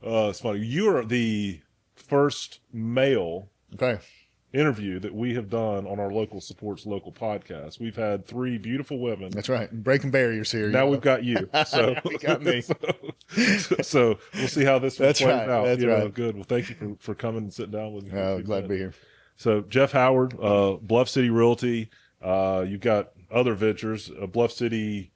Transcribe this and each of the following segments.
It's funny. You are the first male Okay. interview that we have done on our local supports local podcast. We've had 3 beautiful women. That's right. Breaking barriers here. Now we've got you. So Now we got me. so we'll see how this one That's plays right. out. That's right. Good. Well, thank you for coming and sitting down with me. For a few Glad to be minutes. here. So Jeff Howard, Bluff City Realty. You've got other ventures, Bluff City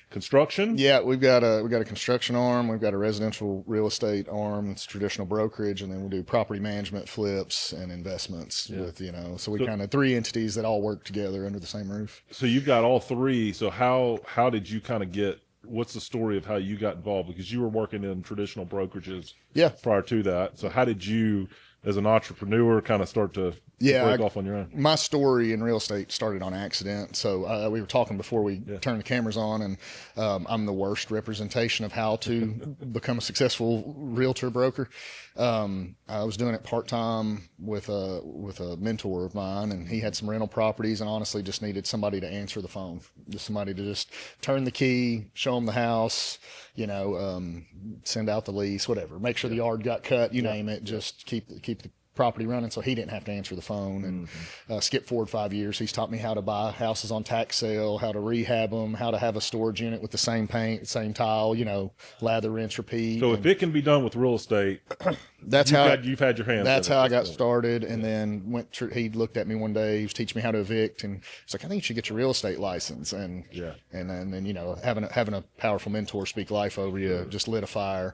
Construction. Yeah, we've got a construction arm, we've got a residential real estate arm, it's traditional brokerage, and then we do property management, flips, and investments with, so we kind of 3 entities that all work together under the same roof. So you've got all 3. So how did you kind of what's the story of how you got involved? Because you were working in traditional brokerages prior to that. So how did you, as an entrepreneur, kind of start to break off on your own? My story in real estate started on accident. So we were talking before we turned the cameras on, and I'm the worst representation of how to become a successful realtor broker. I was doing it part-time with a mentor of mine, and he had some rental properties and honestly just needed somebody to answer the phone, just somebody to just turn the key, show them the house, send out the lease, whatever, make sure the yard got cut, you name it, just keep the property running, so he didn't have to answer the phone. And skip forward 5 years, he's taught me how to buy houses on tax sale, how to rehab them, how to have a storage unit with the same paint, same tile, lather, rinse, repeat. So if it can be done with real estate, you've had your hands. That's how I got started, and then he looked at me one day. He was teaching me how to evict, and he's like, "I think you should get your real estate license." And then having a powerful mentor speak life over you just lit a fire.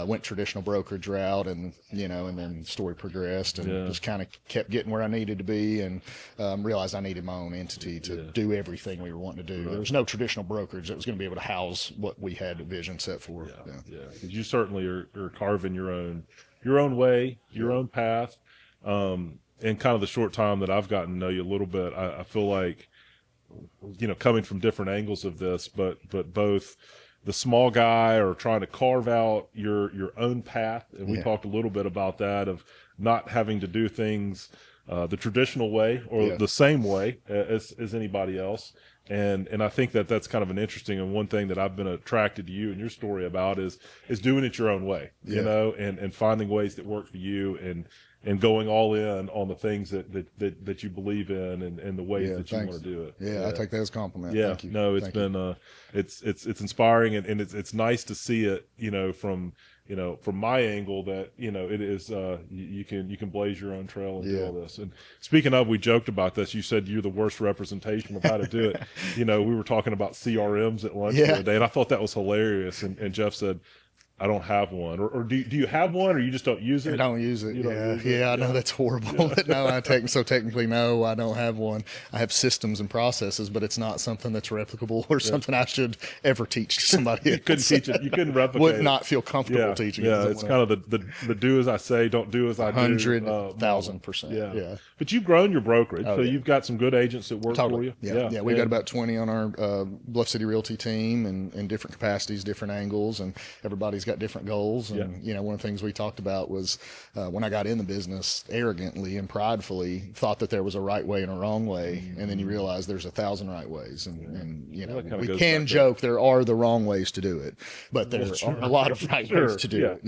Went traditional brokerage route, and then the story progressed, and just kind of kept getting where I needed to be, and realized I needed my own entity to do everything we were wanting to do. There was no traditional brokerage that was going to be able to house what we had a vision set for. Because you certainly are carving your own way, your own path. In kind of the short time that I've gotten to know you a little bit, I feel like, coming from different angles of this, but both the small guy or trying to carve out your own path. And we talked a little bit about that, of not having to do things the traditional way or the same way as anybody else. And I think that's kind of an interesting, and one thing that I've been attracted to you and your story about is doing it your own way, and finding ways that work for you, and going all in on the things that you believe in, and the ways that you want to do it. Yeah, I take that as a compliment. Yeah, Thank you. no, it's been it's inspiring, and it's nice to see it, from my angle, that it is you can blaze your own trail and do all this. And speaking of, we joked about this. You said you're the worst representation of how to do it. We were talking about CRMs at lunch the other day, and I thought that was hilarious. And Jeff said, I don't have one. Or do you have one, or you just don't use it? I don't use it. I know that's horrible. No, technically, no, I don't have one. I have systems and processes, but it's not something that's replicable or something I should ever teach to somebody. You couldn't teach it. You couldn't replicate Would it. not feel comfortable teaching it. Yeah, it's kind of the do as I say, don't do as I do. 100,000%. Yeah. But you've grown your brokerage, so you've got some good agents that work for you. Yeah. We've got about 20 on our Bluff City Realty team, and in different capacities, different angles, and everybody's got different goals. And one of the things we talked about was when I got in the business, arrogantly and pridefully thought that there was a right way and a wrong way, and then you realize there's 1,000 right ways, and we can joke there are the wrong ways to do it, but there are a lot of right ways to do it.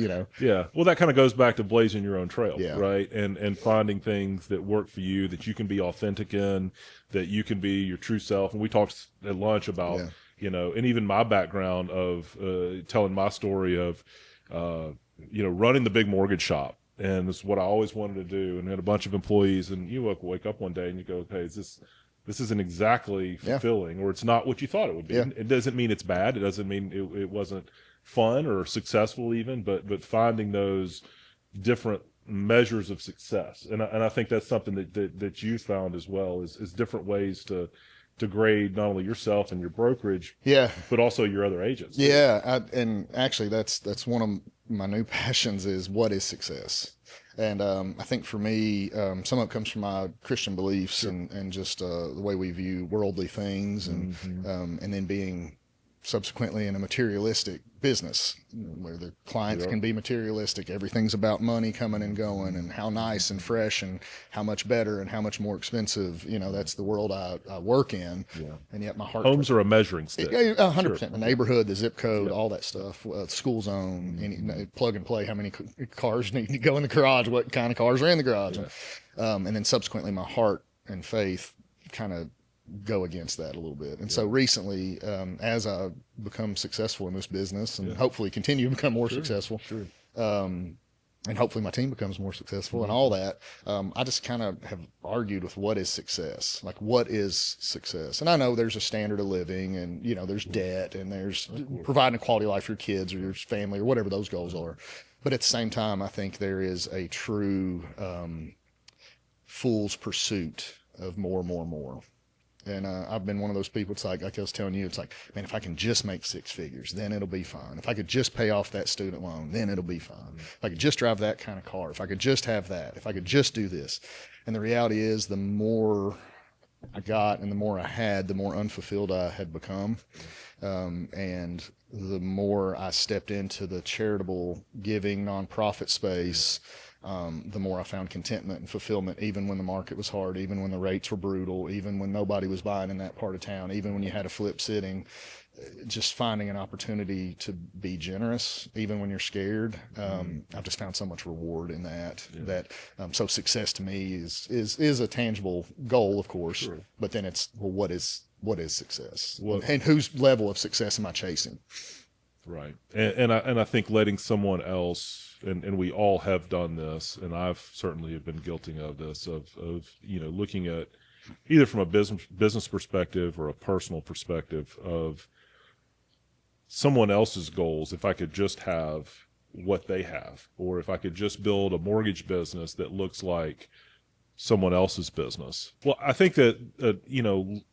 Well, that kind of goes back to blazing your own trail, Yeah. right? And finding things that work for you, that you can be authentic in, that you can be your true self. And we talked at lunch about and even my background of telling my story of running the big mortgage shop. And this is what I always wanted to do, and had a bunch of employees, and you wake up one day and you go, hey, this isn't exactly fulfilling, or it's not what you thought it would be. It doesn't mean it's bad. It doesn't mean it wasn't fun or successful even, but finding those different measures of success. And I think that's something that you found as well, is different ways to grade not only yourself and your brokerage, but also your other agents. And actually that's one of my new passions, is what is success. And I think for me, some of it comes from my Christian beliefs and just the way we view worldly things, and then being subsequently in a materialistic business where the clients Yeah. can be materialistic. Everything's about money coming and going and how nice and fresh and how much better and how much more expensive. That's the world I work in. Yeah. And yet my heart. Homes are a measuring stick. Yeah, 100%. Sure. The neighborhood, the zip code, Yep. all that stuff, school zone, any plug and play, how many cars need to go in the garage, what kind of cars are in the garage. Yeah. And then subsequently my heart and faith kind of go against that a little bit. And so recently, as I become successful in this business and hopefully continue to become more successful, and hopefully my team becomes more successful and all that, I just kind of have argued with what is success. Like, what is success? And I know there's a standard of living and, there's debt and there's providing a quality of life for your kids or your family or whatever those goals are. But at the same time, I think there is a true fool's pursuit of more. And I've been one of those people. It's like I was telling you, it's like, man, if I can just make six figures, then it'll be fine. If I could just pay off that student loan, then it'll be fine. If I could just drive that kind of car, if I could just have that, if I could just do this. And the reality is, the more I got and the more I had, the more unfulfilled I had become. And the more I stepped into the charitable giving nonprofit space, the more I found contentment and fulfillment, even when the market was hard, even when the rates were brutal, even when nobody was buying in that part of town, even when you had a flip sitting, just finding an opportunity to be generous, even when you're scared. I've just found so much reward in that, so success to me is a tangible goal, of course, but then it's, well, what is success? And whose level of success am I chasing? Right. And I think letting someone else, and we all have done this, and I've certainly been guilty of this, of looking at either from a business perspective or a personal perspective of someone else's goals. If I could just have what they have, or if I could just build a mortgage business that looks like someone else's business. Well, I think that,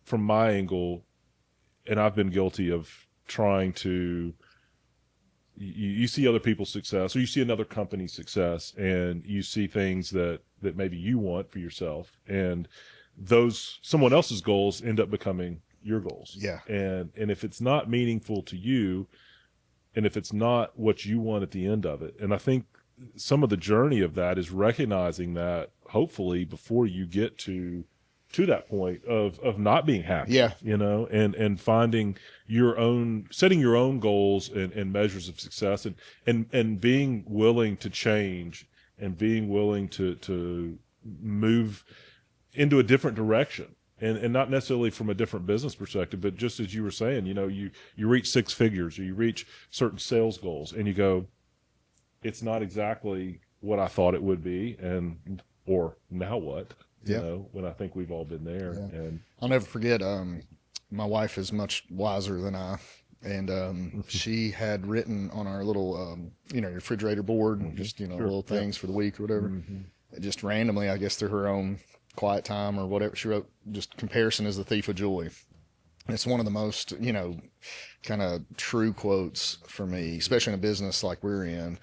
from my angle, and I've been guilty of trying to, you see other people's success, or you see another company's success, and you see things that maybe you want for yourself, and those someone else's goals end up becoming your goals. Yeah. And if it's not meaningful to you, and if it's not what you want at the end of it, and I think some of the journey of that is recognizing that, hopefully, before you get to that point of not being happy, and finding setting your own goals and measures of success, and being willing to change, and being willing to move into a different direction, and not necessarily from a different business perspective, but just as you were saying, you reach six figures, or you reach certain sales goals, and you go, it's not exactly what I thought it would be, or now what? When I think we've all been there. Yeah. And I'll never forget, my wife is much wiser than I, and she had written on our little, refrigerator board, just, little things for the week or whatever. Just randomly, I guess through her own quiet time or whatever, she wrote, just, comparison is the thief of joy. And it's one of the most, kind of true quotes for me, especially in a business like we're in.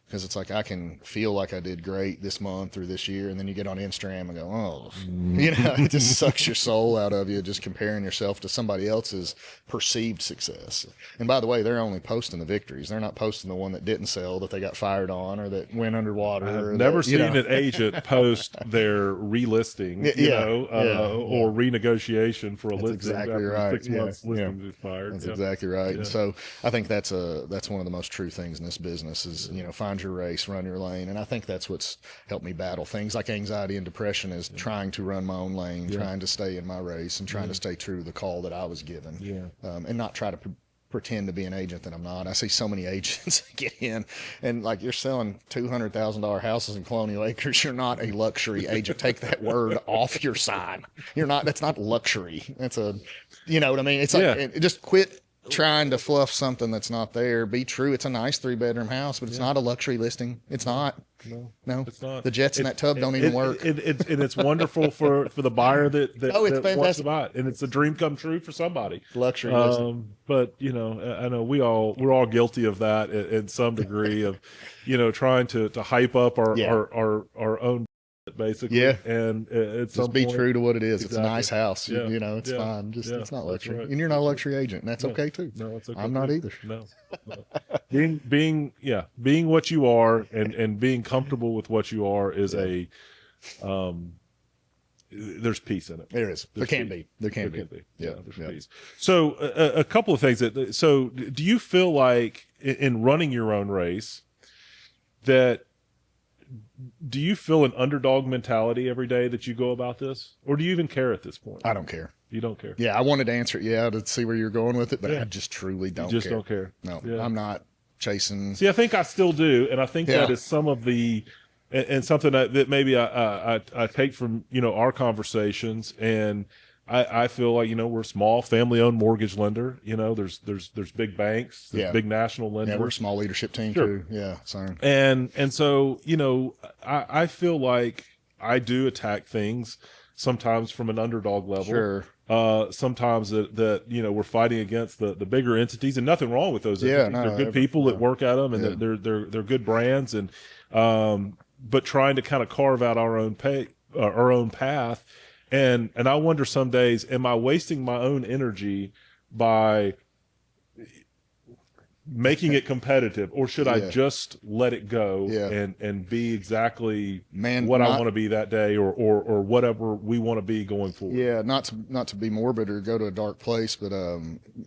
Because it's like, I can feel like I did great this month or this year, and then you get on Instagram and go, oh, it just sucks your soul out of you, just comparing yourself to somebody else's perceived success. And by the way, they're only posting the victories. They're not posting the one that didn't sell, that they got fired on, or that went underwater. I've never seen an agent post their relisting, or renegotiation for a listing. Exactly after right. 6 months listing expired. That's exactly right. And so I think that's one of the most true things in this business is, find your race, run your lane. And I think that's what's helped me battle things like anxiety and depression, is trying to run my own lane, trying to stay in my race, and trying to stay true to the call that I was given, and not try to pretend to be an agent that I'm not. I see so many agents get in, and like, you're selling $200,000 houses in Colonial Acres. You're not a luxury agent. Take that word off your sign. You're not. That's not luxury. That's you know what I mean? It's like, just quit trying to fluff something that's not there. Be true. It's a nice 3-bedroom house, but it's not a luxury listing. It's not. No, it's not. The jets in that tub don't even work. And it's wonderful for the buyer that it's wants to buy it, and it's a dream come true for somebody. Luxury listing. But I know we're all guilty of that in some degree of, trying to hype up our own basically. Yeah. And at some Just be point, true to what it is. It's a exactly. nice house. Yeah. It's Yeah. fine. Just, Yeah. it's not That's luxury. right. And you're not a That's right. luxury agent. And that's No, okay too. no, it's okay I'm not too. either. No, no. Being what you are and being comfortable with what you are is um, there's peace in it. There is. There can be. There can be. Yeah, there's peace. So a couple of things so do you feel like in running your own race that do you feel an underdog mentality every day that you go about this, or do you even care at this point? I don't care. You don't care. Yeah, I wanted to answer it, to see where you're going with it, but I just truly don't You just care. don't care. No, Yeah. I'm not chasing. See, I think I still do, and I think that is some of the, and something that maybe I take from our conversations, and I feel like we're a small family-owned mortgage lender. There's big banks, there's big national lenders. Yeah, we're a small leadership team Sure. too. Yeah, so and so I feel like I do attack things sometimes from an underdog level. Sure. Sometimes that we're fighting against the bigger entities, and nothing wrong with those entities. no, They're good people that work at them, and they're good brands, and but trying to kind of carve out our own path, and I wonder some days, am I wasting my own energy by making it competitive, or should I just let it go and be exactly what I want to be that day, or whatever we want to be going forward? Yeah, not to be morbid or go to a dark place, but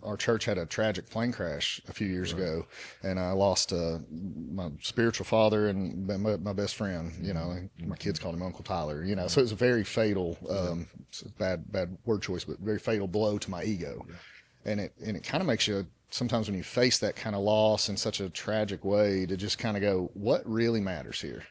our church had a tragic plane crash a few years ago, and I lost my spiritual father and my best friend. My kids called him Uncle Tyler. So it was a very fatal, it's a bad word choice, but very fatal blow to my ego, and it kind of makes you. Sometimes when you face that kind of loss in such a tragic way, to just kind of go, what really matters here?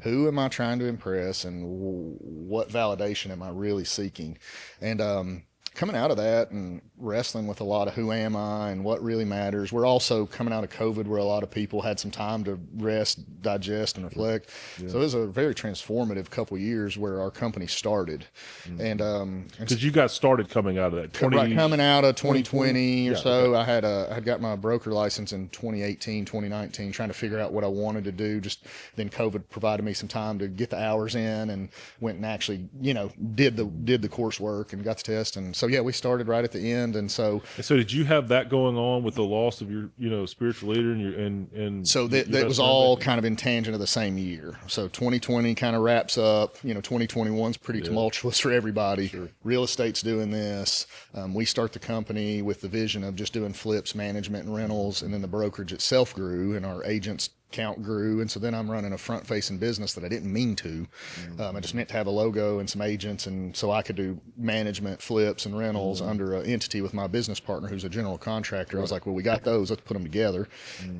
Who am I trying to impress, and what validation am I really seeking? And coming out of that and wrestling with a lot of who am I and what really matters. We're also coming out of COVID, where a lot of people had some time to rest, digest, and reflect. So it was a very transformative couple of years where our company started. And because you got started coming out of that coming out of 2020 or so. I had got my broker license in 2018, 2019, trying to figure out what I wanted to do. Just then COVID provided me some time to get the hours in, and went and actually did the coursework and got the test. And so we started right at the end. And so did you have that going on with the loss of your spiritual leader and so that was all kind of in tangent of the same year. So 2020 kind of wraps up. 2021's pretty tumultuous for everybody. Sure. Real estate's doing this. We start the company with the vision of just doing flips, management, and rentals, and then the brokerage itself grew, and our agents count grew. And so then I'm running a front facing business that I didn't mean to. I just meant to have a logo and some agents, and so I could do management, flips, and rentals under an entity with my business partner who's a general contractor. I was like, well, we got those, let's put them together.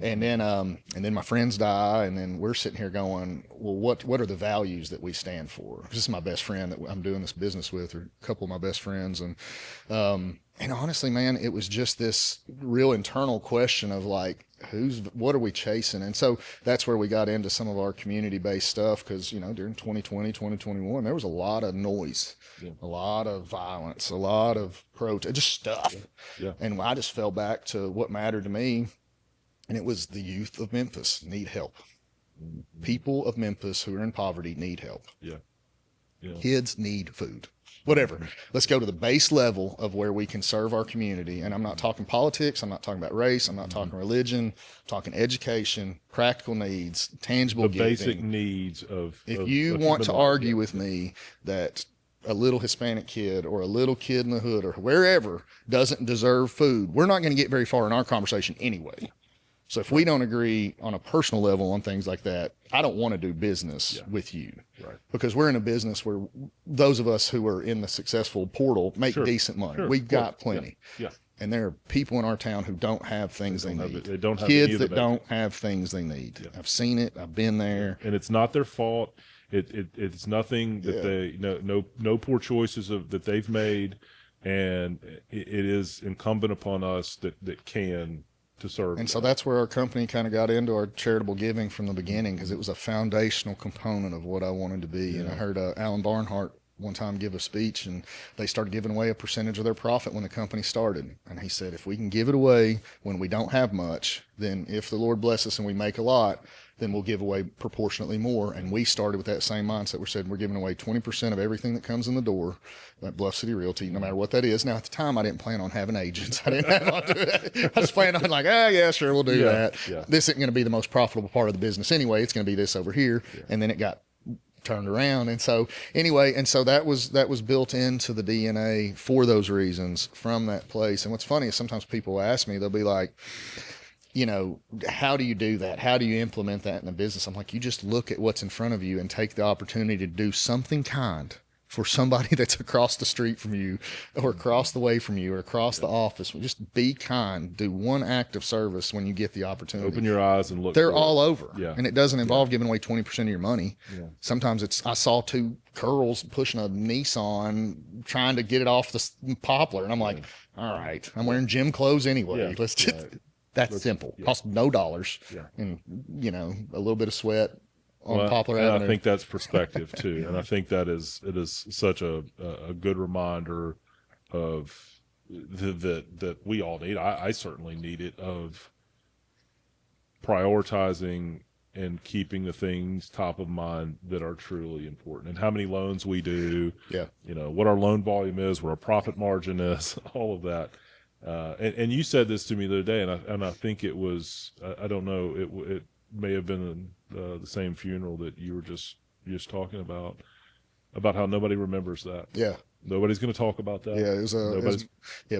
And then my friends die, and then we're sitting here going, well, what are the values that we stand for? This is my best friend that I'm doing this business with, or a couple of my best friends. And honestly, man, it was just this real internal question of like, what are we chasing? And so that's where we got into some of our community-based stuff, because during 2020, 2021, there was a lot of noise, a lot of violence, a lot of protest, just stuff. And I just fell back to what mattered to me, and it was the youth of Memphis need help. People of Memphis who are in poverty need help. Kids need food. Whatever. Let's go to the base level of where we can serve our community. And I'm not talking politics. I'm not talking about race. I'm not talking religion. I'm talking education, practical needs, tangible giving. Basic needs of. If you want to argue with me that a little Hispanic kid or a little kid in the hood or wherever doesn't deserve food, we're not going to get very far in our conversation anyway. So if we don't agree on a personal level on things like that, I don't want to do business with you. Right. Because we're in a business where those of us who are in the successful portal make decent money. We've got plenty. And there are people in our town who don't have things they need. They don't have kids that don't have things they need. I've seen it. I've been there. And it's not their fault. It's nothing that they no poor choices that they've made, and it is incumbent upon us that can to serve. And so that's where our company kind of got into our charitable giving from the beginning, because it was a foundational component of what I wanted to be. And I heard Alan Barnhart one time give a speech, and they started giving away a percentage of their profit when the company started. And he said, if we can give it away when we don't have much, then if the Lord bless us and we make a lot, then we'll give away proportionately more. And we started with that same mindset. We said we're giving away 20% of everything that comes in the door at Bluff City Realty, no matter what that is. Now, at the time, I didn't plan on having agents. I didn't have on doing it. I just planned on like, yeah, sure, we'll do that. Yeah. This isn't going to be the most profitable part of the business anyway. It's going to be this over here. Yeah. And then it got turned around. And so anyway, and so that was built into the DNA for those reasons from that place. And what's funny is sometimes people ask me, they'll be like, you know, how do you do that? How do you implement that in the business? I'm like, you just look at what's in front of you and take the opportunity to do something kind for somebody that's across the street from you or across the way from you or across the office. Just be kind. Do one act of service when you get the opportunity. Open your eyes and look. They're all over. Yeah. And it doesn't involve giving away 20% of your money. Yeah. Sometimes I saw two girls pushing a Nissan trying to get it off the poplar. And I'm like, all right, I'm wearing gym clothes anyway. Yeah. Let's just, that's simple. Cost no dollars. Yeah. And, you know, a little bit of sweat on Poplar Avenue. I think that's perspective too. And I think it is such a good reminder of that we all need. I certainly need it, of prioritizing and keeping the things top of mind that are truly important, and how many loans we do, you know, what our loan volume is, what our profit margin is, all of that. And you said this to me the other day, and I think it was, I don't know, it may have been the same funeral that you were just talking about how nobody remembers that. Yeah. Nobody's going to talk about that. Yeah, it was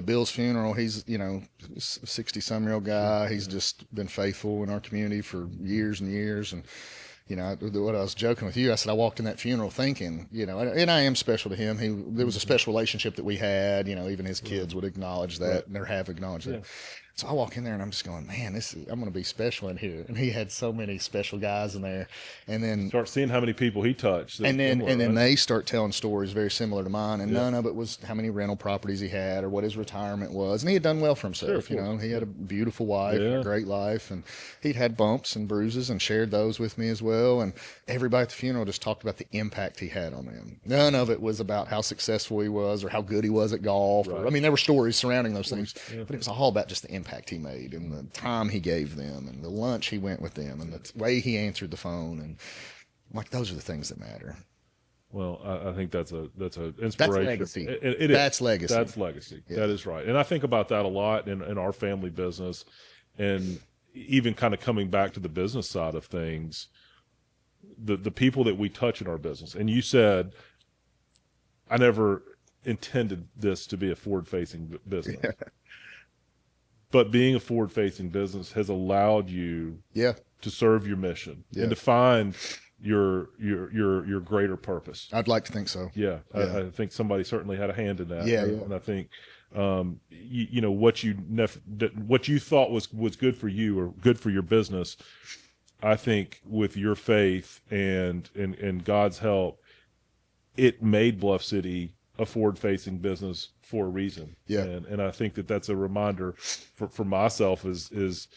Bill's funeral. He's, you know, 60-some-year-old guy. He's just been faithful in our community for years and years. And, you know, what I was joking with you, I said I walked in that funeral thinking, you know, and I am special to him. There was a special relationship that we had. You know, even his kids would acknowledge that, and they have acknowledged that. So I walk in there and I'm just going, man, I'm going to be special in here. And he had so many special guys in there. And then start seeing how many people he touched. And then they start telling stories very similar to mine. And none of it was how many rental properties he had or what his retirement was. And he had done well for himself. You know, he had a beautiful wife, and a great life. And he'd had bumps and bruises and shared those with me as well. And everybody at the funeral just talked about the impact he had on them. None of it was about how successful he was or how good he was at golf. Or, I mean, there were stories surrounding those things, but it was all about just the impact he made and the time he gave them and the lunch he went with them and the way he answered the phone. And like, those are the things that matter. Well, I think that's an inspiration. That's legacy. That's legacy. That's legacy. Yeah. That is right. And I think about that a lot in our family business, and even kind of coming back to the business side of things, the people that we touch in our business. And you said, I never intended this to be a forward-facing business. Yeah. But being a forward-facing business has allowed you to serve your mission and to find your greater purpose. I'd like to think so. Yeah. I think somebody certainly had a hand in that. Yeah. And I think, you know, what you thought was good for you or good for your business, I think with your faith and God's help, it made Bluff City a forward-facing business for a reason. Yeah. And I think that's a reminder for myself is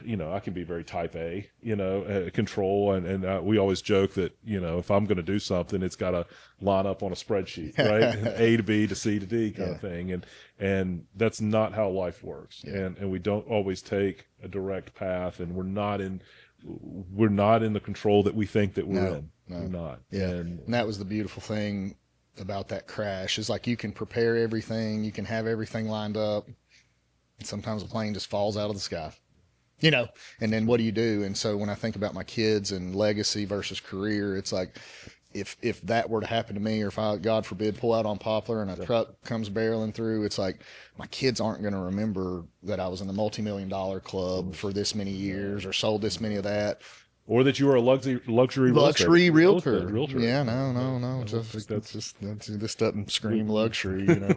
you know, I can be very type A, you know, control. And we always joke that, you know, if I'm going to do something, it's got to line up on a spreadsheet, right? A to B to C to D kind of thing. And that's not how life works. Yeah. And we don't always take a direct path, and we're not in the control that we think that we're in. No. We're not. Yeah. And that was the beautiful thing about that crash, is like, you can prepare everything, you can have everything lined up, and sometimes the plane just falls out of the sky, you know. And then what do you do? And so when I think about my kids and legacy versus career, it's like, if that were to happen to me, or if I, God forbid, pull out on Poplar and a truck comes barreling through, it's like, my kids aren't going to remember that I was in the multi-million-dollar club for this many years or sold this many of that. Or that you were a luxury realtor. Yeah, no. This doesn't scream luxury, you know.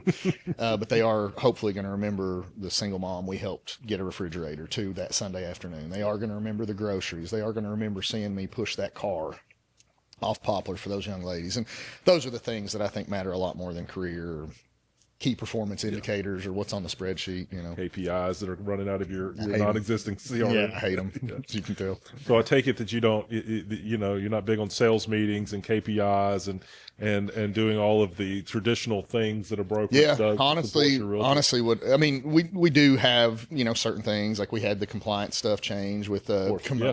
But they are hopefully going to remember the single mom we helped get a refrigerator to that Sunday afternoon. They are going to remember the groceries. They are going to remember seeing me push that car off Poplar for those young ladies. And those are the things that I think matter a lot more than career or key performance indicators or what's on the spreadsheet, you know. KPIs that are running out of your non-existing CRM. Yeah, I hate them, as you can tell. So I take it that you don't, you know, you're not big on sales meetings and KPIs and doing all of the traditional things that a brokerage does. To support your realtor. Honestly, we do have, certain things, like we had the compliance stuff change with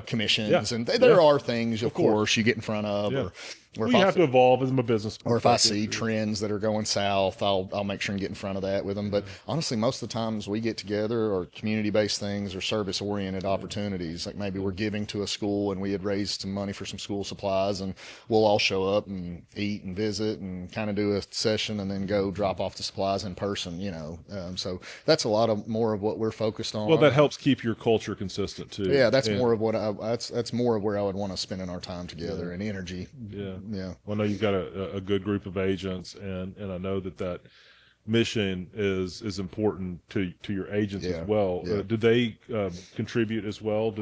commissions, and there are things, of course, you get in front of, or you have to evolve as a business. Or if I see trends that are going south, I'll make sure and get in front of that with them. But honestly, most of the times we get together, or community-based things, or service-oriented opportunities. Like maybe we're giving to a school and we had raised some money for some school supplies, and we'll all show up and eat and visit and kind of do a session and then go drop off the supplies in person, So that's a lot more of what we're focused on. Well, that helps keep your culture consistent too. Yeah, that's more of what that's more of where I would want to spend our time together and energy. Yeah. Well, I know you've got a good group of agents, and I know that mission is important to your agents as well. Did they contribute as well?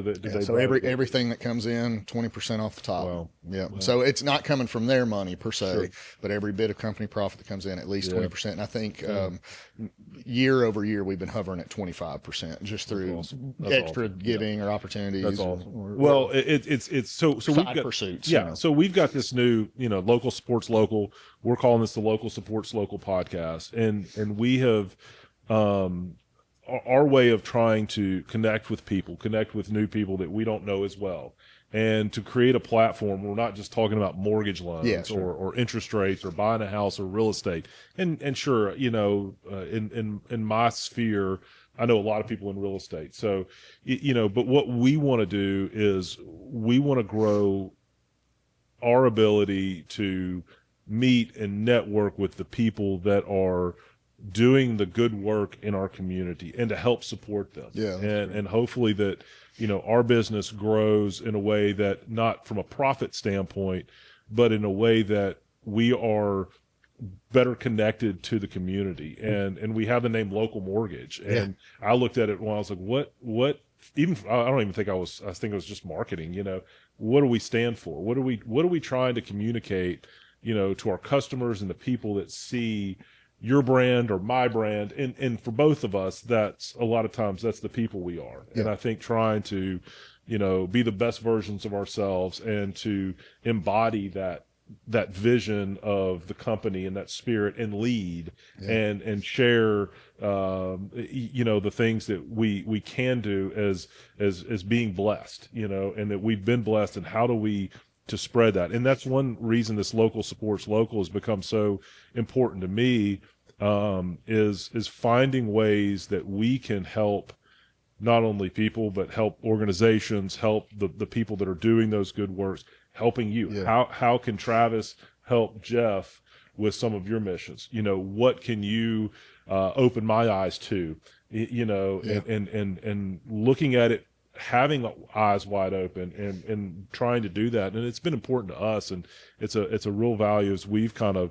So everything that comes in, 20% off the top. Wow. Yeah. Wow. So it's not coming from their money per se, but every bit of company profit that comes in, at least 20%. And I think year over year we've been hovering at 25% just through extra giving or opportunities. That's awesome. Well, it's so side we've got pursuits. So we've got this new local supports local. We're calling this the Local Supports Local podcast, and we have our way of trying to connect with new people that we don't know as well, and to create a platform where we're not just talking about mortgage loans or interest rates or buying a house or real estate. And sure, in my sphere, I know a lot of people in real estate. So, but what we want to do is we want to grow our ability to meet and network with the people that are doing the good work in our community and to help support them. And hopefully that, our business grows in a way that, not from a profit standpoint, but in a way that we are better connected to the community. And we have the name Local Mortgage. And I looked at it when I was like, what even, I don't even think I think it was just marketing, what do we stand for? What are we trying to communicate, to our customers and the people that see your brand or my brand? And for both of us, that's a lot of times that's the people we are. And I think trying to, be the best versions of ourselves and to embody that vision of the company and that spirit and lead and share, the things that we can do as being blessed, and that we've been blessed, and how do we to spread that. And that's one reason this Local Supports Local has become so important to me, is finding ways that we can help not only people, but help organizations, help the people that are doing those good works, helping you. How can Travis help Jeff with some of your missions? What can you open my eyes to, and looking at it, having eyes wide open and trying to do that. And it's been important to us, and it's a real value as we've kind of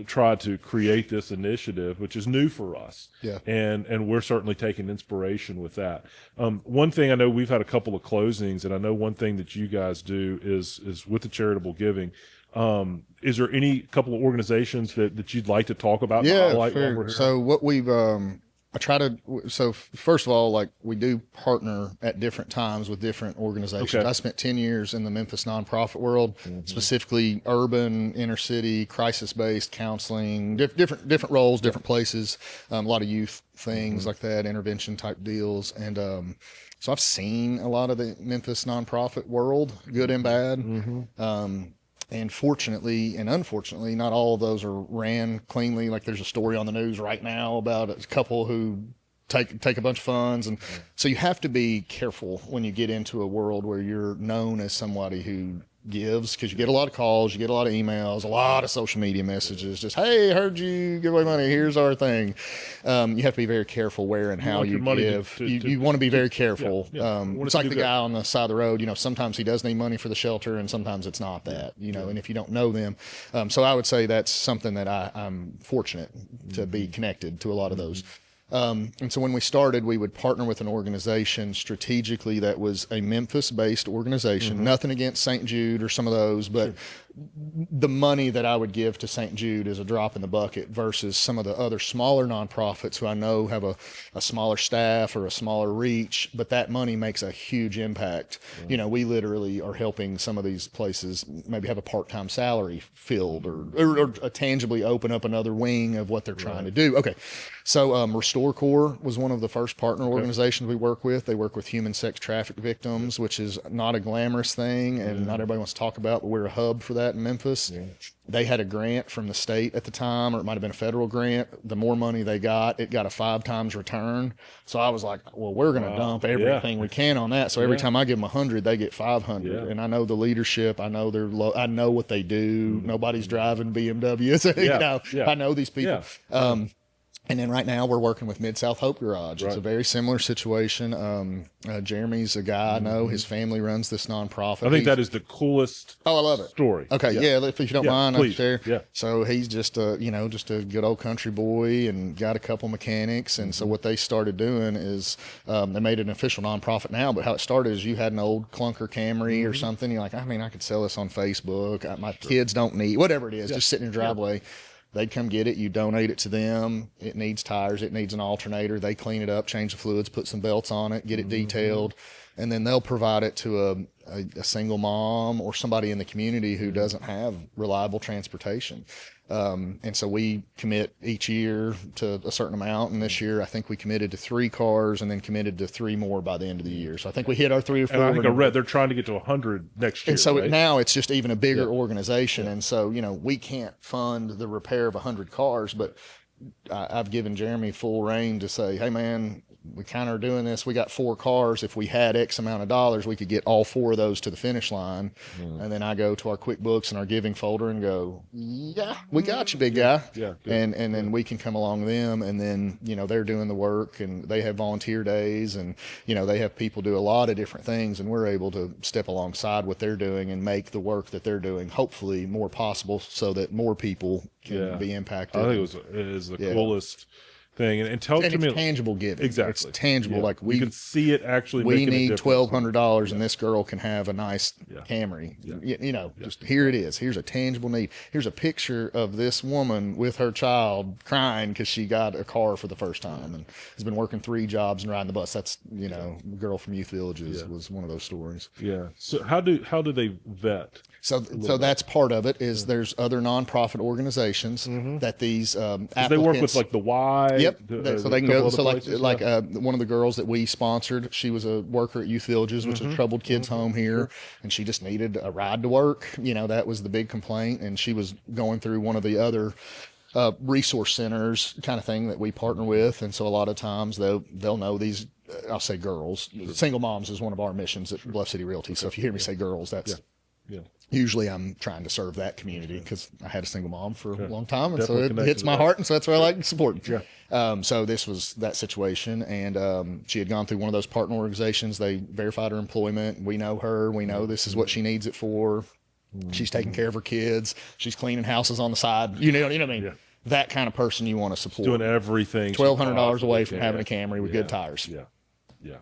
tried to create this initiative, which is new for us. And we're certainly taking inspiration with that. One thing I know, we've had a couple of closings, and I know one thing that you guys do is with the charitable giving. Is there any couple of organizations that you'd like to talk about? Sure. So what we've first of all, like, we do partner at different times with different organizations. I spent 10 years in the Memphis nonprofit world, specifically urban, inner city, crisis-based counseling, different roles, different places, a lot of youth things like that, intervention type deals. And so I've seen a lot of the Memphis nonprofit world, good and bad. And fortunately and unfortunately, not all of those are ran cleanly. Like, there's a story on the news right now about a couple who take a bunch of funds. And so you have to be careful when you get into a world where you're known as somebody who gives, because you get a lot of calls, you get a lot of emails, a lot of social media messages, just, hey, heard you give away money, here's our thing. You have to be very careful where and how you give. You want to be very careful. It's like the guy on the side of the road, sometimes he does need money for the shelter, and sometimes it's not that, and if you don't know them. So I would say that's something that I'm fortunate to be connected to a lot of those. And so when we started, we would partner with an organization strategically that was a Memphis-based organization. Nothing against St. Jude or some of those, but the money that I would give to St. Jude is a drop in the bucket versus some of the other smaller nonprofits who I know have a smaller staff or a smaller reach, but that money makes a huge impact. You know, we literally are helping some of these places maybe have a part-time salary filled or tangibly open up another wing of what they're trying to do. Okay. So Restore Corps was one of the first partner organizations we work with. They work with human sex traffic victims, which is not a glamorous thing and not everybody wants to talk about, but we're a hub for that in Memphis. They had a grant from the state at the time, or it might have been a federal grant. The more money they got, it got a 5 times return. So I was like, well, we're going to dump everything we can on that. So every time I give them 100, they get 500. And I know the leadership. I know I know what they do. Nobody's driving BMWs. I know these people. And then right now we're working with Mid-South Hope Garage. It's a very similar situation. Jeremy's a guy I know. His family runs this nonprofit. I think that is the coolest I love it. story. Okay, if you don't mind, please. I'll share. Yeah. So he's just a good old country boy and got a couple mechanics. And so what they started doing is they made an official nonprofit now, but how it started is you had an old clunker Camry or something. You're like, I mean, I could sell this on Facebook. My kids don't need, whatever it is, just sit in your driveway. They'd come get it. You donate it to them. It needs tires. It needs an alternator. They clean it up, change the fluids, put some belts on it, get it detailed. And then they'll provide it to a single mom or somebody in the community who doesn't have reliable transportation. And so we commit each year to a certain amount. And this year, I think we committed to 3 cars and then committed to 3 more by the end of the year. So I think we hit our 3 or 4. And I think I read they're trying to get to 100 next year. And so now it's just even a bigger organization. And so, we can't fund the repair of 100 cars, but I've given Jeremy full reign to say, hey, man, we kind of are doing this. We got 4 cars. If we had X amount of dollars, we could get all 4 of those to the finish line. And then I go to our QuickBooks and our giving folder and go, yeah, we got you, big guy. And then we can come along with them. And then, they're doing the work and they have volunteer days and, they have people do a lot of different things. And we're able to step alongside what they're doing and make the work that they're doing hopefully more possible so that more people can be impacted. I think it is the coolest thing, and tell and to me tangible giving. Exactly, it's tangible. Like you can see it actually. We need $1,200, and this girl can have a nice Camry. Just here it is. Here's a tangible need. Here's a picture of this woman with her child crying because she got a car for the first time and has been working 3 jobs and riding the bus. That's girl from Youth Villages was one of those stories. So how do they vet? So that's part of it. Is there's other nonprofit organizations that these applicants, they work with like the Y. Yep. So they can go. So like one of the girls that we sponsored, she was a worker at Youth Villages, which is a troubled kids home here, and she just needed a ride to work. That was the big complaint, and she was going through one of the other resource centers kind of thing that we partner with, and so a lot of times they'll know these. I'll say girls. Single moms is one of our missions at Bluff City Realty. So if you hear me say girls, that's usually I'm trying to serve that community because I had a single mom for a long time, and so it hits my heart, and so that's where I like supporting. So this was that situation, and she had gone through one of those partner organizations. They verified her employment. We know her. We know this is what she needs it for. She's taking care of her kids. She's cleaning houses on the side. You know what I mean? That kind of person you want to support. Doing everything. $1,200 away from having a Camry with good tires.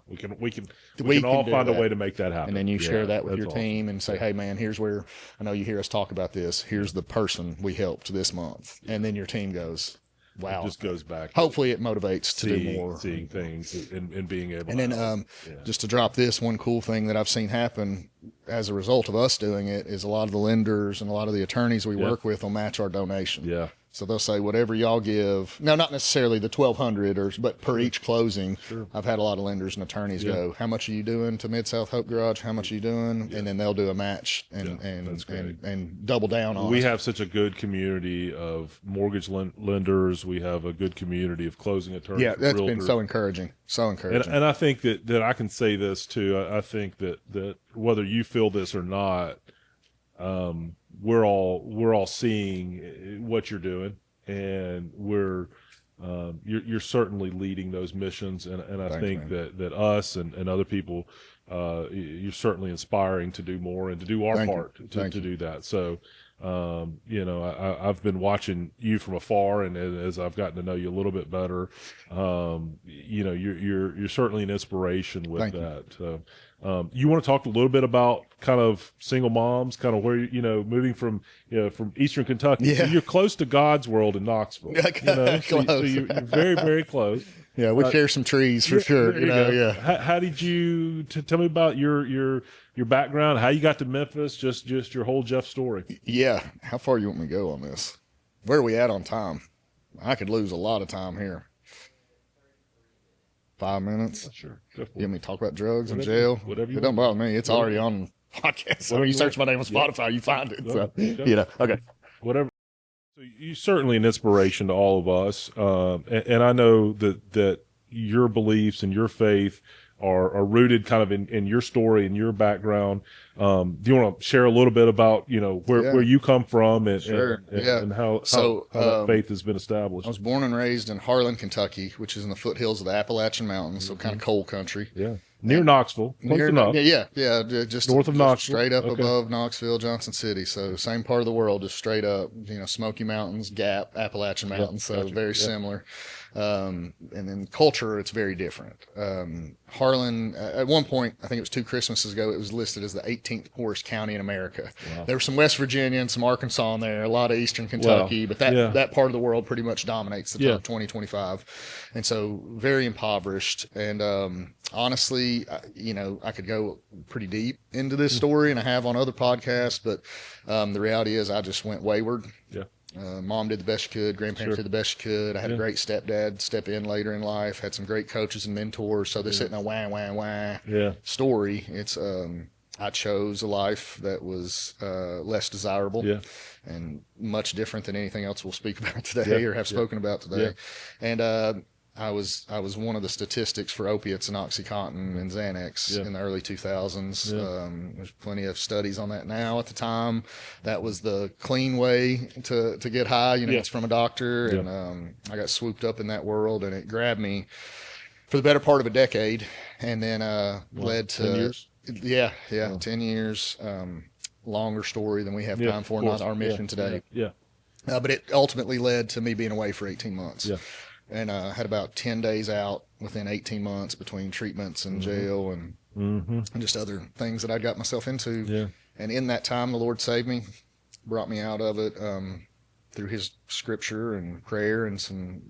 We can all find a way to make that happen. And then you share that with your team and say, hey, man, here's where I know you hear us talk about this. Here's the person we helped this month. And then your team goes, wow. It just goes back. Hopefully it motivates to do more. Seeing things and being able and then just to drop this, one cool thing that I've seen happen as a result of us doing it is a lot of the lenders and a lot of the attorneys we work with will match our donation. So they'll say whatever y'all give. Now, not necessarily the $1,200, but per each closing. I've had a lot of lenders and attorneys go, "How much are you doing to Mid-South Hope Garage? How much are you doing?" And then they'll do a match and double down on. We have such a good community of mortgage lenders. We have a good community of closing attorneys. Yeah, that's been so encouraging. So encouraging. And I think that I can say this too. I think that whether you feel this or not. We're all seeing what you're doing, and you're certainly leading those missions, and I think that us and other people you're certainly inspiring to do more and to do our Thank you. part Thank to you. do that. So, you know, I've been watching you from afar, and as I've gotten to know you a little bit better, you know, you're certainly an inspiration with Thank you. that. So, you want to talk a little bit about kind of single moms, kind of where, you know, moving from, you know, from Eastern Kentucky. So Yeah. you're close to God's world in Knoxville, you know, so Close. you're very, very close. Yeah, we share some trees for sure. There You you know, go. yeah. How did you tell me about your background, how you got to Memphis, just your whole Jeff story? Yeah. How far you want me to go on this? Where are we at on time? I could lose a lot of time here. 5 minutes. Sure. Go for You want me to talk about drugs and Whatever- jail? whatever you It don't want. bother me. It's Whatever already you on the podcast. So Whatever when you you search my want. name on Yeah. Spotify, you find it. So, Okay. you know, okay. Whatever. So you're certainly an inspiration to all of us, and I know that your beliefs and your faith are rooted kind of in your story and your background. Do you want to share a little bit about, you know, Yeah. where you come from and Sure. and, Yeah. and how So, that faith has been established? I was born and raised in Harlan, Kentucky, which is in the foothills of the Appalachian Mountains, so kind of cold country. Yeah, near Knoxville, close Near, enough. yeah, just North of just Knoxville. straight up Okay. above Knoxville, Johnson City. So same part of the world, just straight up. You know, Smoky Mountains, Gap, Appalachian Mountains. So gotcha. very Yep. similar. And then culture, it's very different. Harlan, at one point, I think it was 2 Christmases ago, it was listed as the 18th poorest county in America. Wow. There was some West Virginia and some Arkansas in there, a lot of Eastern Kentucky, but yeah. that part of the world pretty much dominates the Yeah. top 2025. And so very impoverished. And honestly, you know, I could go pretty deep into this story, and I have on other podcasts, but the reality is I just went wayward. Yeah. Mom did the best she could. Grandparents Sure. did the best she could. I had Yeah. a great stepdad step in later in life. Had some great coaches and mentors. So this isn't a wah Yeah. story. It's I chose a life that was less desirable Yeah. and much different than anything else we'll speak about today Yeah. or have spoken about today. And I was one of the statistics for opiates and OxyContin and Xanax in the early 2000s. There's plenty of studies on that now. At the time, that was the clean way to get high. You know, it's from a doctor, and I got swooped up in that world, and it grabbed me for the better part of a decade, and then led to 10 years? Yeah, 10 years. Longer story than we have time for. Not our mission today. Yeah. But it ultimately led to me being away for 18 months. Yeah. And had about 10 days out within 18 months between treatments and jail and just other things that I got myself into. Yeah. And in that time, the Lord saved me, brought me out of it through his scripture and prayer and some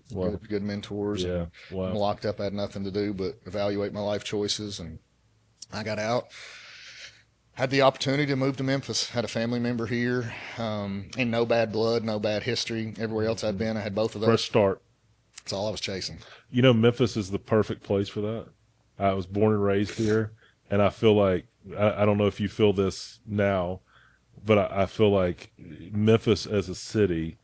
good mentors. Yeah. And Wow. I'm locked up, I had nothing to do but evaluate my life choices. And I got out. Had the opportunity to move to Memphis. Had a family member here, and no bad blood, no bad history. Everywhere else I'd been, I had both of those. Fresh start. That's all I was chasing. You know, Memphis is the perfect place for that. I was born and raised here, and I feel like I don't know if you feel this now, but I feel like Memphis as a city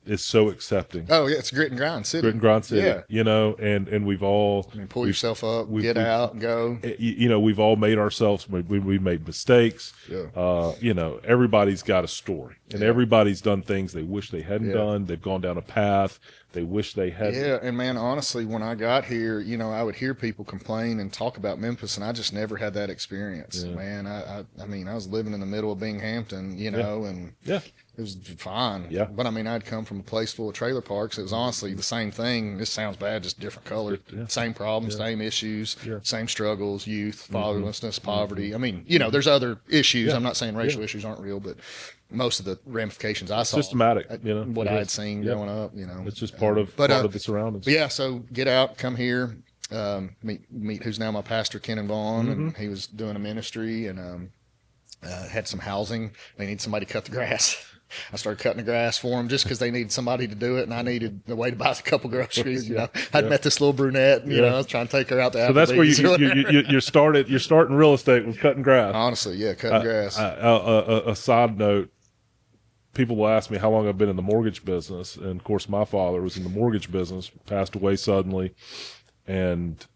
is so accepting. Oh yeah, it's a grit and grind city. Grit and grind city, Yeah. you know, and we've all, I mean, pull yourself up, get out, go. you know, we've all made ourselves, we made mistakes. Yeah. You know, everybody's got a story, and everybody's done things they wish they hadn't done. They've gone down a path they wish they hadn't. Yeah, and man, honestly, when I got here, you know, I would hear people complain and talk about Memphis, and I just never had that experience. Man, I mean, I was living in the middle of Binghamton, you know, and Yeah. it was fine. Yeah. But I mean, I'd come from a place full of trailer parks. It was honestly the same thing. This sounds bad, just different color. Same problems, same issues, same struggles, youth, fatherlessness, poverty. I mean, you know, there's other issues. I'm not saying racial issues aren't real, but most of the ramifications I saw. Systematic, you know. What it I is. had seen growing up, you know. It's just part of the surroundings. But yeah, so get out, come here, meet who's now my pastor, Ken and Vaughn, and he was doing a ministry and had some housing. They need somebody to cut the grass. I started cutting the grass for them just because they needed somebody to do it, and I needed a way to buy a couple groceries. You know, I'd met this little brunette, and, you know, I was trying to take her out to So that's where Applebee's. you're starting real estate with cutting grass. Honestly, yeah, cutting grass. A side note, people will ask me how long I've been in the mortgage business, and of course my father was in the mortgage business, passed away suddenly, and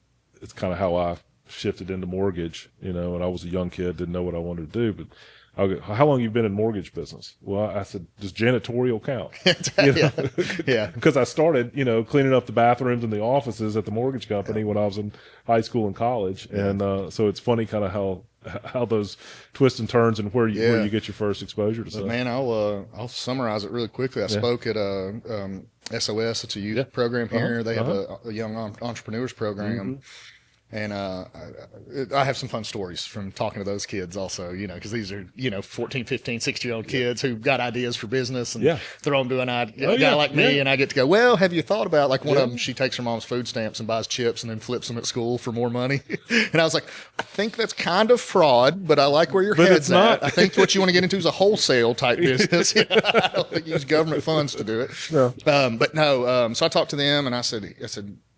it's kind of how I shifted into mortgage, you know, and I was a young kid, didn't know what I wanted to do, but I'll go, how long you been in mortgage business? Well, I said, does janitorial count? Yeah. Because I started, cleaning up the bathrooms and the offices at the mortgage company when I was in high school and college. And so it's funny kind of how those twists and turns and where you get your first exposure to But stuff. man, I'll summarize it really quickly. I spoke at SOS. It's a youth program here. They have a young entrepreneurs program. And I have some fun stories from talking to those kids also, because these are, 14, 15, 16-year-old kids who got ideas for business and throw them to a guy like me. And I get to go, well, have you thought about, like one of them, she takes her mom's food stamps and buys chips and then flips them at school for more money. And I was like, I think that's kind of fraud, but I like where your head's at. I think what you want to get into is a wholesale type business. I don't think you use government funds to do it. No. So I talked to them and I said,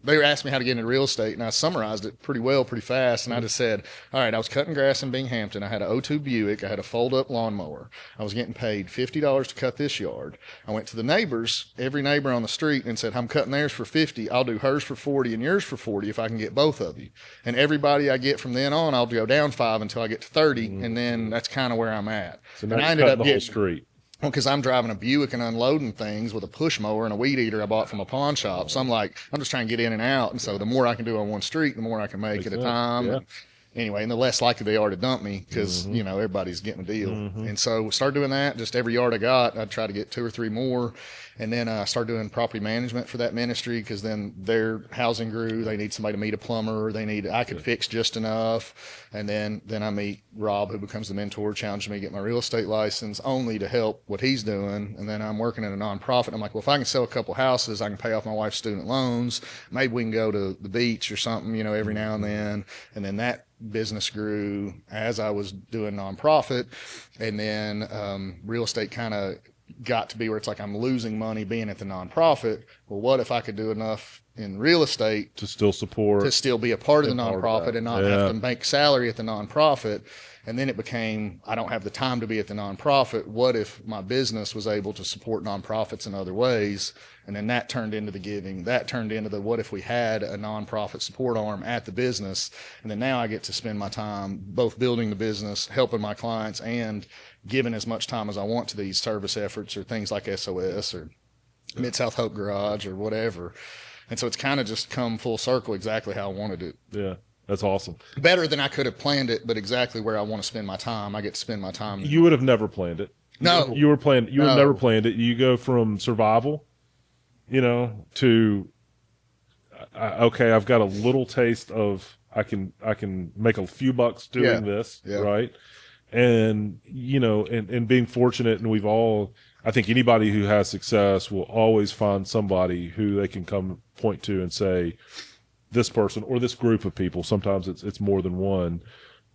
they asked me how to get into real estate, and I summarized it pretty well, pretty fast. And I just said, all right, I was cutting grass in Binghamton. I had an '02 Buick. I had a fold-up lawnmower. I was getting paid $50 to cut this yard. I went to the neighbors, every neighbor on the street, and said, I'm cutting theirs for 50. I'll do hers for 40 and yours for 40 if I can get both of you. And everybody I get from then on, I'll go down 5 until I get to 30, and then that's kind of where I'm at. So now I ended up the whole street. Well, because I'm driving a Buick and unloading things with a push mower and a weed eater I bought from a pawn shop. So I'm just trying to get in and out. And so the more I can do on one street, the more I can make at a time. Yeah. Anyway, and the less likely they are to dump me because, everybody's getting a deal. And so started doing that. Just every yard I got, I'd try to get 2 or 3 more. And then I started doing property management for that ministry because then their housing grew. They need somebody to meet a plumber. I could fix just enough. And then I meet Rob, who becomes the mentor, challenged me to get my real estate license only to help what he's doing. And then I'm working at a nonprofit. I'm like, well, if I can sell a couple houses, I can pay off my wife's student loans. Maybe we can go to the beach or something, every now and then. And then that business grew as I was doing nonprofit. And then real estate kind of got to be where it's like I'm losing money being at the nonprofit. Well, what if I could do enough in real estate to still support, to still be a part of the nonprofit and not have to make salary at the nonprofit? And then it became, I don't have the time to be at the nonprofit. What if my business was able to support nonprofits in other ways? And then that turned into the giving. That turned into the, what if we had a nonprofit support arm at the business? And then now I get to spend my time both building the business, helping my clients, and giving as much time as I want to these service efforts or things like SOS or Mid-South Hope Garage or whatever. And so it's kind of just come full circle exactly how I wanted it. Yeah. That's awesome. Better than I could have planned it, but exactly where I want to spend my time. I get to spend my time. You would have never planned it. No. You would have never planned it. You go from survival, to, okay, I've got a little taste of, I can make a few bucks doing this, right? And, and being fortunate, and I think anybody who has success will always find somebody who they can come point to and say, this person or this group of people, sometimes it's more than one,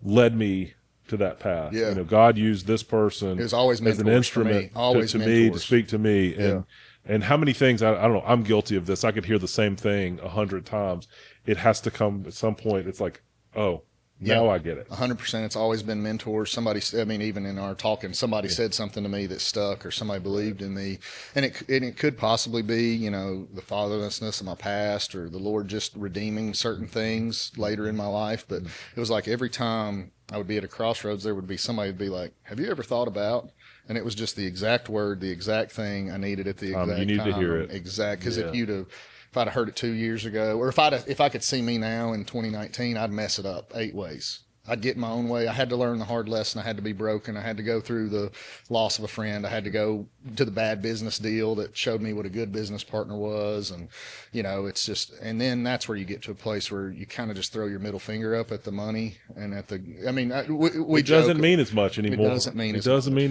led me to that path. Yeah. God used this person as an instrument to speak to me. And how many things, I don't know, I'm guilty of this. I could hear the same thing 100 times. It has to come at some point. It's like, oh, now I get it. 100%. It's always been mentors. Even in our talking, somebody said something to me that stuck, or somebody believed in me. And it could possibly be, the fatherlessness of my past, or the Lord just redeeming certain things later in my life. But it was like every time I would be at a crossroads, there would be somebody who'd be like, have you ever thought about? And it was just the exact word, the exact thing I needed at the exact time. You need to hear it. Exact. Because if I'd have heard it 2 years ago, or if I could see me now in 2019, I'd mess it up 8 ways. I'd get my own way. I had to learn the hard lesson. I had to be broken. I had to go through the loss of a friend. I had to go to the bad business deal that showed me what a good business partner was. And, it's just, and then that's where you get to a place where you kind of just throw your middle finger up at the money and at the, it doesn't mean as much anymore. It doesn't mean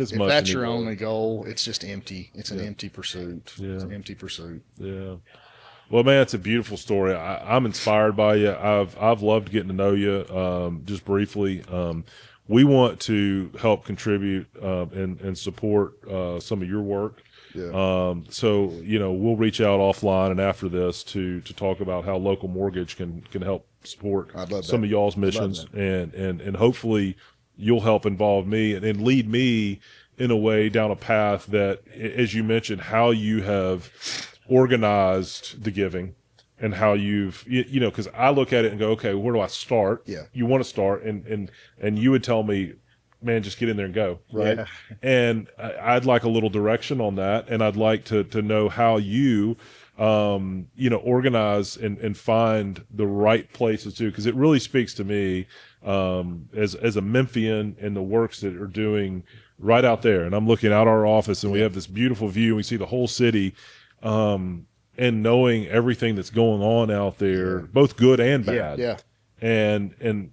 as much. If that's your only goal, it's just empty. It's an empty pursuit. Yeah. It's an empty pursuit. Yeah. Well, man, it's a beautiful story. I'm inspired by you. I've loved getting to know you. Just briefly, we want to help contribute and support some of your work. Yeah. So we'll reach out offline and after this to talk about how local mortgage can help support some of y'all's missions, and hopefully you'll help involve me and lead me in a way down a path that, as you mentioned, how you have organized the giving and how you've, because I look at it and go, okay, where do I start? Yeah. You want to start, and you would tell me, man, just get in there and go. Right. Yeah. And I'd like a little direction on that. And I'd like to know how you, organize and find the right places too. Cause it really speaks to me, as a Memphian and the works that are doing right out there. And I'm looking out our office and we have this beautiful view. We see the whole city. And knowing everything that's going on out there, both good and bad. Yeah. And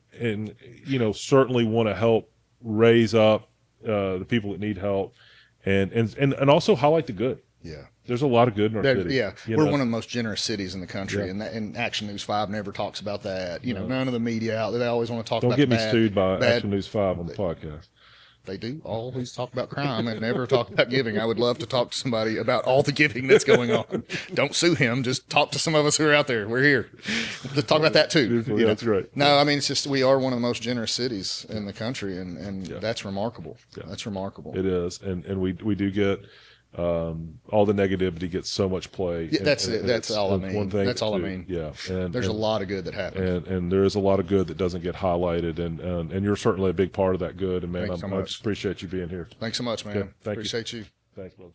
certainly want to help raise up the people that need help, and also highlight the good. Yeah. There's a lot of good in our city. Yeah, we're one of the most generous cities in the country, and Action News 5 never talks about that. None of the media out there, they always want to talk Don't about get the me sued by Action News 5 on the podcast. They do always talk about crime and never talk about giving. I would love to talk to somebody about all the giving that's going on. Don't sue him. Just talk to some of us who are out there. We're here to talk about that too. That's right. No, I mean, it's just we are one of the most generous cities in the country, and that's remarkable. Yeah. That's remarkable. It is, and we do get all the negativity gets so much play. Yeah, that's it. That's all I mean. That's all I mean. Yeah, and there's a lot of good that happens, and there is a lot of good that doesn't get highlighted, and you're certainly a big part of that good. And man, I just appreciate you being here. Thanks so much, man. Okay, thank appreciate you. Thanks, brother.